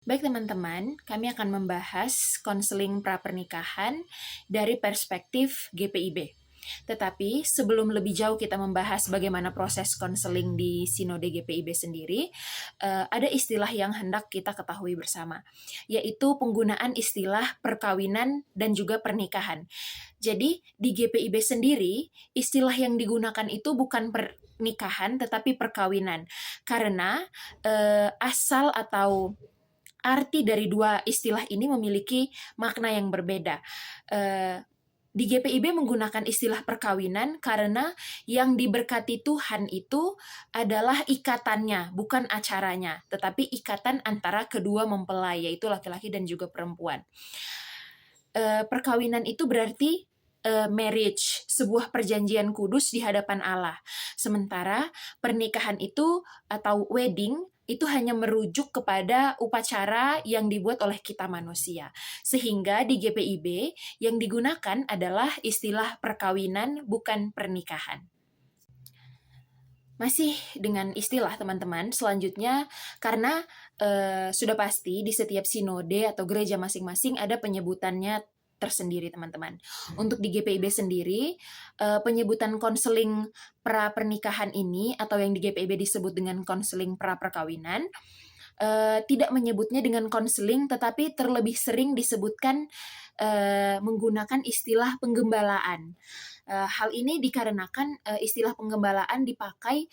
Baik teman-teman, kami akan membahas konseling pra-pernikahan dari perspektif GPIB. Tetapi sebelum lebih jauh kita membahas bagaimana proses konseling di Sinode GPIB sendiri, ada istilah yang hendak kita ketahui bersama, yaitu penggunaan istilah perkawinan dan juga pernikahan. Jadi di GPIB sendiri, istilah yang digunakan itu bukan pernikahan tetapi perkawinan. Karena asal atau arti dari dua istilah ini memiliki makna yang berbeda. Di GPIB menggunakan istilah perkawinan karena yang diberkati Tuhan itu adalah ikatannya, bukan acaranya, tetapi ikatan antara kedua mempelai, yaitu laki-laki dan juga perempuan. Perkawinan itu berarti marriage, sebuah perjanjian kudus di hadapan Allah. Sementara pernikahan itu atau wedding itu hanya merujuk kepada upacara yang dibuat oleh kita manusia. Sehingga di GPIB yang digunakan adalah istilah perkawinan bukan pernikahan. Masih dengan istilah teman-teman, selanjutnya karena sudah pasti di setiap sinode atau gereja masing-masing ada penyebutannya tersendiri teman-teman. Untuk di GPIB sendiri, penyebutan konseling pra-pernikahan ini atau yang di GPIB disebut dengan konseling pra-perkawinan, tidak menyebutnya dengan konseling tetapi terlebih sering disebutkan menggunakan istilah penggembalaan. Hal ini dikarenakan istilah penggembalaan dipakai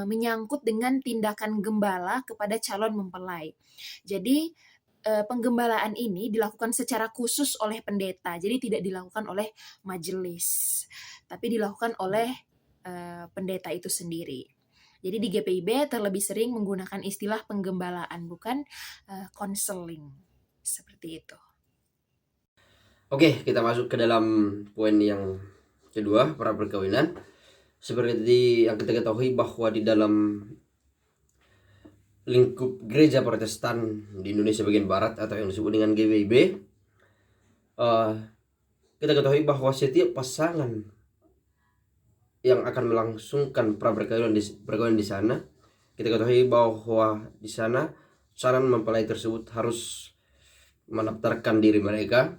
menyangkut dengan tindakan gembala kepada calon mempelai. Jadi penggembalaan ini dilakukan secara khusus oleh pendeta, jadi tidak dilakukan oleh majelis, tapi dilakukan oleh pendeta itu sendiri. Jadi di GPIB terlebih sering menggunakan istilah penggembalaan, bukan konseling. Seperti itu. Oke, kita masuk ke dalam poin yang kedua, pra perkawinan. Seperti yang kita ketahui bahwa di dalam lingkup gereja Protestan di Indonesia bagian barat atau yang disebut dengan GWIB, kita ketahui bahwa setiap pasangan yang akan melangsungkan pra perkawinan di sana, kita ketahui bahwa di sana calon mempelai tersebut harus mendaftarkan diri mereka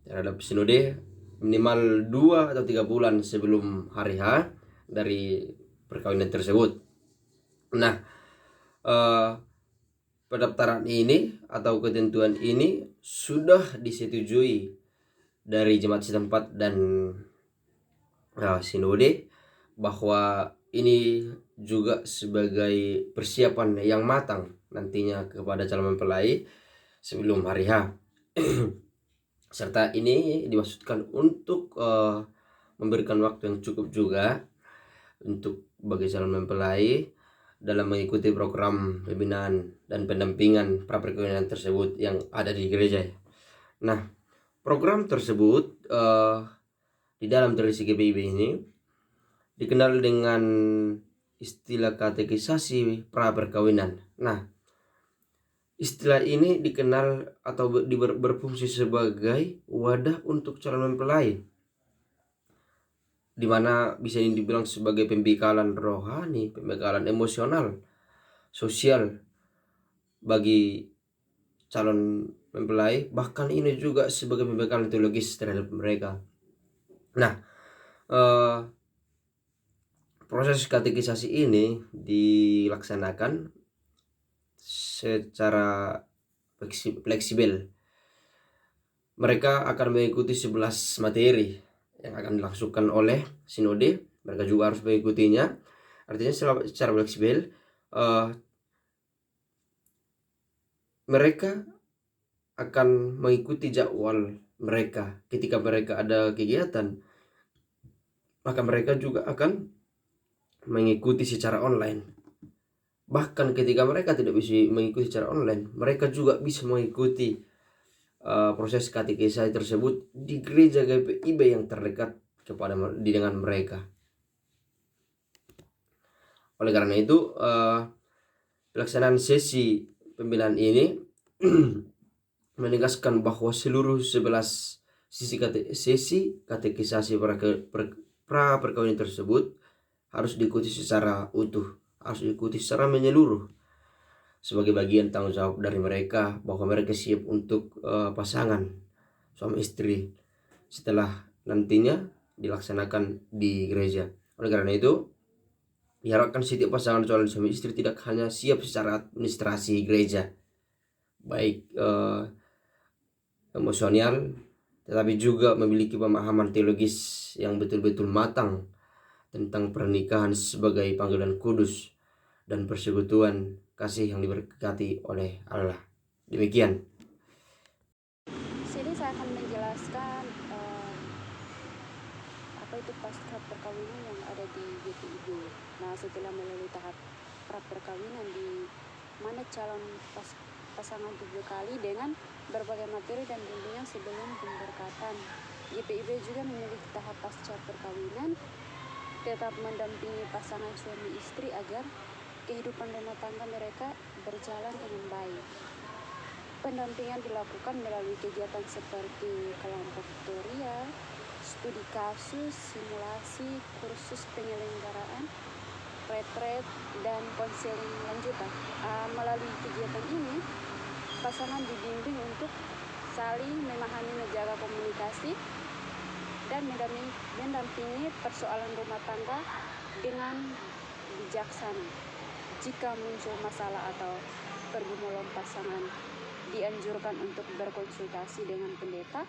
terhadap sinode minimal 2 atau 3 bulan sebelum hari H dari perkawinan tersebut. Nah, pendaftaran ini atau ketentuan ini sudah disetujui dari jemaat setempat dan sinode bahwa ini juga sebagai persiapan yang matang nantinya kepada calon mempelai sebelum hari H. Serta ini dimaksudkan untuk memberikan waktu yang cukup juga untuk bagi calon mempelai dalam mengikuti program pembinaan dan pendampingan praperkawinan tersebut yang ada di gereja. Nah, program tersebut di dalam tradisi GPIB ini dikenal dengan istilah katekisasi praperkawinan. Nah, istilah ini dikenal atau berfungsi sebagai wadah untuk calon mempelai, di mana bisa dibilang sebagai pembekalan rohani, pembekalan emosional, sosial bagi calon mempelai, bahkan ini juga sebagai pembekalan teologis terhadap mereka. Nah, proses katekisasi ini dilaksanakan secara fleksibel. Mereka akan mengikuti 11 materi yang akan dilangsungkan oleh sinode. Mereka juga harus mengikutinya. Artinya secara fleksibel, mereka akan mengikuti jadwal mereka. Ketika mereka ada kegiatan, maka mereka juga akan mengikuti secara online. Bahkan ketika mereka tidak bisa mengikuti secara online, mereka juga bisa mengikuti proses katekisasi tersebut di gereja GPIB yang terdekat dengan mereka. Oleh karena itu, pelaksanaan sesi pembinaan ini menegaskan bahwa seluruh 11 sesi katekisasi pra perkawinan tersebut harus diikuti secara utuh, harus diikuti secara menyeluruh, sebagai bagian tanggung jawab dari mereka bahwa mereka siap untuk pasangan suami istri setelah nantinya dilaksanakan di gereja. Oleh karena itu, diharapkan setiap pasangan calon suami istri tidak hanya siap secara administrasi gereja, baik emosional, tetapi juga memiliki pemahaman teologis yang betul-betul matang tentang pernikahan sebagai panggilan kudus dan persekutuan kasih yang diberkati oleh Allah. Demikian. Sini saya akan menjelaskan apa itu pasca perkawinan yang ada di GPIB. Nah, setelah melalui tahap pra perkawinan di mana calon pasangan dibekali dengan berbagai materi dan bimbingan sebelum pemberkatan. GPIB juga memiliki tahap pasca perkawinan, tetap mendampingi pasangan suami istri agar kehidupan rumah tangga mereka berjalan dengan baik. Pendampingan dilakukan melalui kegiatan seperti kelompok tutorial, studi kasus, simulasi, kursus penyelenggaraan, retret, dan konseling lanjutan. Melalui kegiatan ini, pasangan dibimbing untuk saling memahami, menjaga komunikasi, dan mendampingi persoalan rumah tangga dengan bijaksana. Jika muncul masalah atau pergumulan, pasangan dianjurkan untuk berkonsultasi dengan pendeta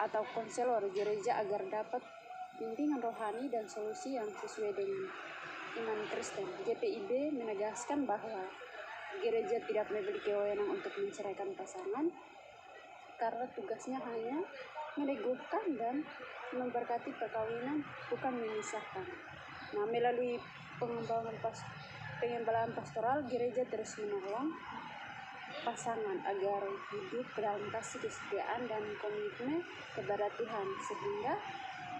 atau konselor gereja agar dapat bimbingan rohani dan solusi yang sesuai dengan iman Kristen. GPIB menegaskan bahwa gereja tidak memiliki wewenang untuk menceraikan pasangan karena tugasnya hanya meneguhkan dan memberkati perkawinan, bukan memisahkan. Nah, melalui pengembalaan pastoral, gereja terus menolong pasangan agar hidup dalam kasih kesetiaan dan komitmen kepada Tuhan, sehingga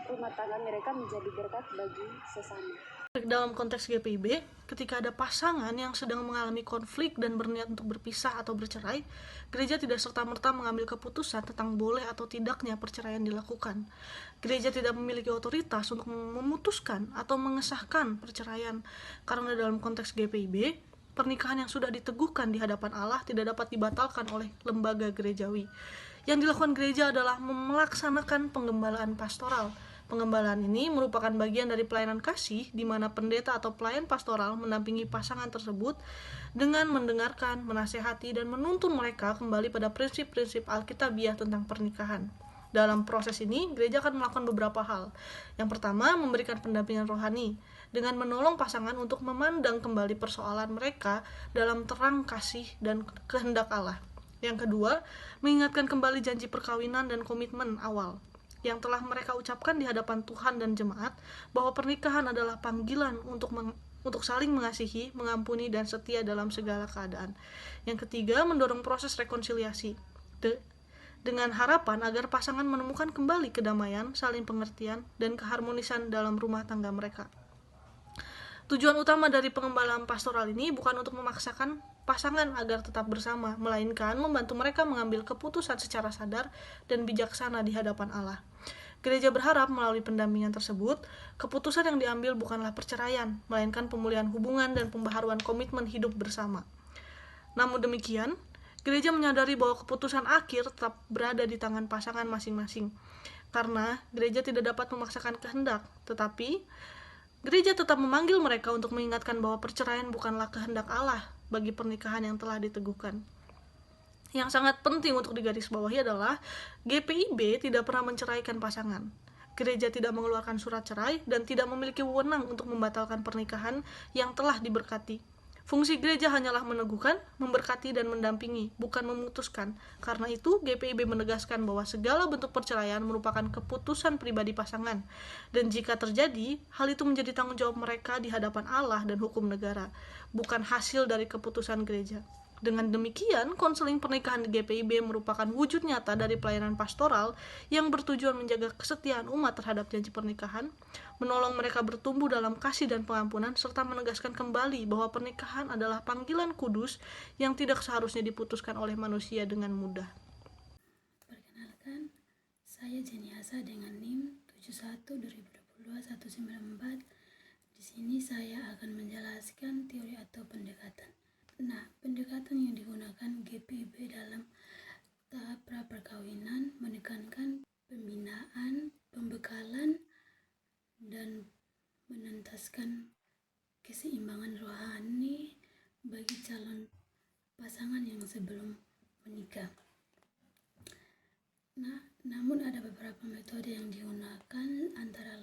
rumah tangga mereka menjadi berkat bagi sesama. Dalam konteks GPIB, ketika ada pasangan yang sedang mengalami konflik dan berniat untuk berpisah atau bercerai, gereja tidak serta-merta mengambil keputusan tentang boleh atau tidaknya perceraian dilakukan. Gereja tidak memiliki otoritas untuk memutuskan atau mengesahkan perceraian, karena dalam konteks GPIB, pernikahan yang sudah diteguhkan di hadapan Allah tidak dapat dibatalkan oleh lembaga gerejawi. Yang dilakukan gereja adalah melaksanakan penggembalaan pastoral. Penggembalaan ini merupakan bagian dari pelayanan kasih, di mana pendeta atau pelayan pastoral mendampingi pasangan tersebut dengan mendengarkan, menasehati, dan menuntun mereka kembali pada prinsip-prinsip Alkitabiah tentang pernikahan. Dalam proses ini, gereja akan melakukan beberapa hal. Yang pertama, memberikan pendampingan rohani, dengan menolong pasangan untuk memandang kembali persoalan mereka dalam terang kasih dan kehendak Allah. Yang kedua, mengingatkan kembali janji perkawinan dan komitmen awal yang telah mereka ucapkan di hadapan Tuhan dan jemaat, bahwa pernikahan adalah panggilan untuk saling mengasihi, mengampuni, dan setia dalam segala keadaan. Yang ketiga, mendorong proses rekonsiliasi dengan harapan agar pasangan menemukan kembali kedamaian, saling pengertian, dan keharmonisan dalam rumah tangga mereka. Tujuan utama dari pengembalaan pastoral ini bukan untuk memaksakan pasangan agar tetap bersama, melainkan membantu mereka mengambil keputusan secara sadar dan bijaksana di hadapan Allah. Gereja berharap melalui pendampingan tersebut, keputusan yang diambil bukanlah perceraian, melainkan pemulihan hubungan dan pembaharuan komitmen hidup bersama. Namun demikian, gereja menyadari bahwa keputusan akhir tetap berada di tangan pasangan masing-masing, karena gereja tidak dapat memaksakan kehendak, tetapi gereja tetap memanggil mereka untuk mengingatkan bahwa perceraian bukanlah kehendak Allah bagi pernikahan yang telah diteguhkan. Yang sangat penting untuk digarisbawahi adalah GPIB tidak pernah menceraikan pasangan. Gereja tidak mengeluarkan surat cerai dan tidak memiliki wewenang untuk membatalkan pernikahan yang telah diberkati. Fungsi gereja hanyalah meneguhkan, memberkati, dan mendampingi, bukan memutuskan. Karena itu, GPIB menegaskan bahwa segala bentuk perceraian merupakan keputusan pribadi pasangan. Dan jika terjadi, hal itu menjadi tanggung jawab mereka di hadapan Allah dan hukum negara, bukan hasil dari keputusan gereja. Dengan demikian, konseling pernikahan di GPIB merupakan wujud nyata dari pelayanan pastoral yang bertujuan menjaga kesetiaan umat terhadap janji pernikahan, menolong mereka bertumbuh dalam kasih dan pengampunan, serta menegaskan kembali bahwa pernikahan adalah panggilan kudus yang tidak seharusnya diputuskan oleh manusia dengan mudah. Perkenalkan, saya Jenny Asa dengan NIM 71-2022-194. Di sini saya akan menjelaskan teori atau pendekatan. Nah, pendekatan yang digunakan GPIB dalam tahap pra-perkawinan menekankan pembinaan, pembekalan, dan menuntaskan keseimbangan rohani bagi calon pasangan yang sebelum menikah. Nah, namun ada beberapa metode yang digunakan antara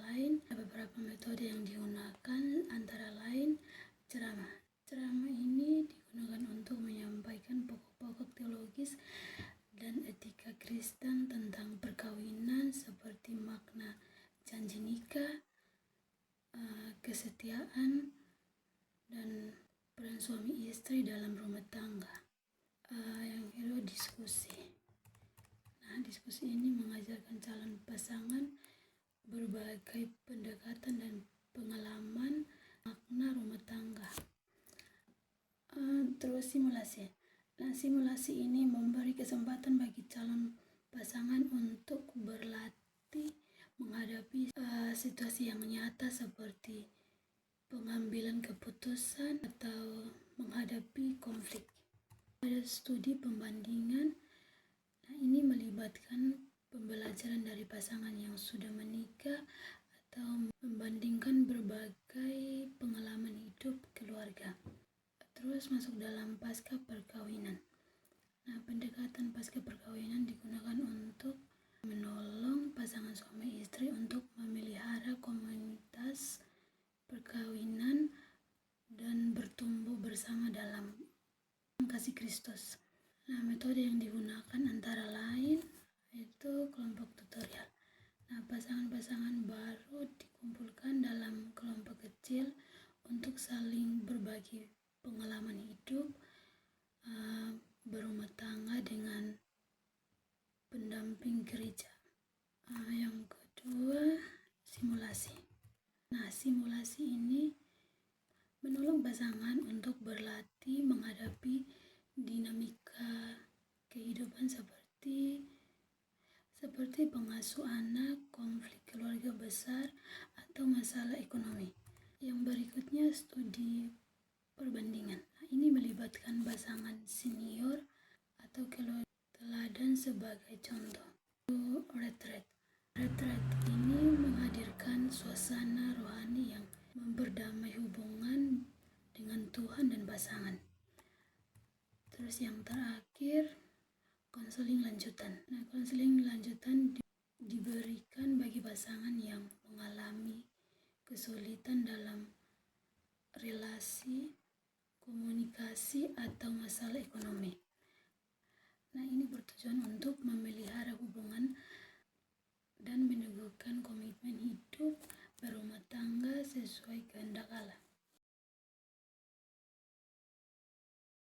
lain ceramah. Ceramah ini digunakan untuk menyampaikan pokok-pokok teologis dan etika Kristen tentang perkawinan seperti makna janji nikah, kesetiaan, dan peran suami istri dalam rumah tangga. Yang kedua, diskusi. Nah, diskusi ini mengajarkan calon pasangan berbagai pendekatan dan pengalaman makna rumah tangga. Terus simulasi. Nah, simulasi ini memberi kesempatan bagi calon pasangan untuk berlatih menghadapi situasi yang nyata seperti pengambilan keputusan atau menghadapi konflik. Ada studi pembandingan. Nah, ini melibatkan pembelajaran dari pasangan yang sudah menikah atau membandingkan berbagai pengalaman hidup keluarga. Terus masuk dalam pasca perkawinan. Nah, pendekatan pasca perkawinan digunakan untuk menolong pasangan suami istri untuk memelihara komunitas perkawinan dan bertumbuh bersama dalam kasih Kristus. Nah, metode yang digunakan antara lain yaitu kelompok tutorial. Nah, pasangan-pasangan baru dikumpulkan dalam kelompok kecil untuk saling berbagi pengalaman hidup, berumah tangga dengan pendamping gereja. Yang kedua, simulasi. Nah, simulasi ini menolong pasangan untuk berlatih menghadapi dinamika kehidupan seperti pengasuh anak, konflik keluarga besar, atau masalah ekonomi. Yang berikutnya, studi perbandingan. Nah, ini melibatkan pasangan senior atau teladan sebagai contoh. Retreat ini menghadirkan suasana rohani yang memperdamai hubungan dengan Tuhan dan pasangan. Terus yang terakhir, konseling lanjutan. Nah, konseling lanjutan diberikan bagi pasangan yang mengalami kesulitan dalam relasi, komunikasi, atau masalah ekonomi. Nah, ini bertujuan untuk memelihara hubungan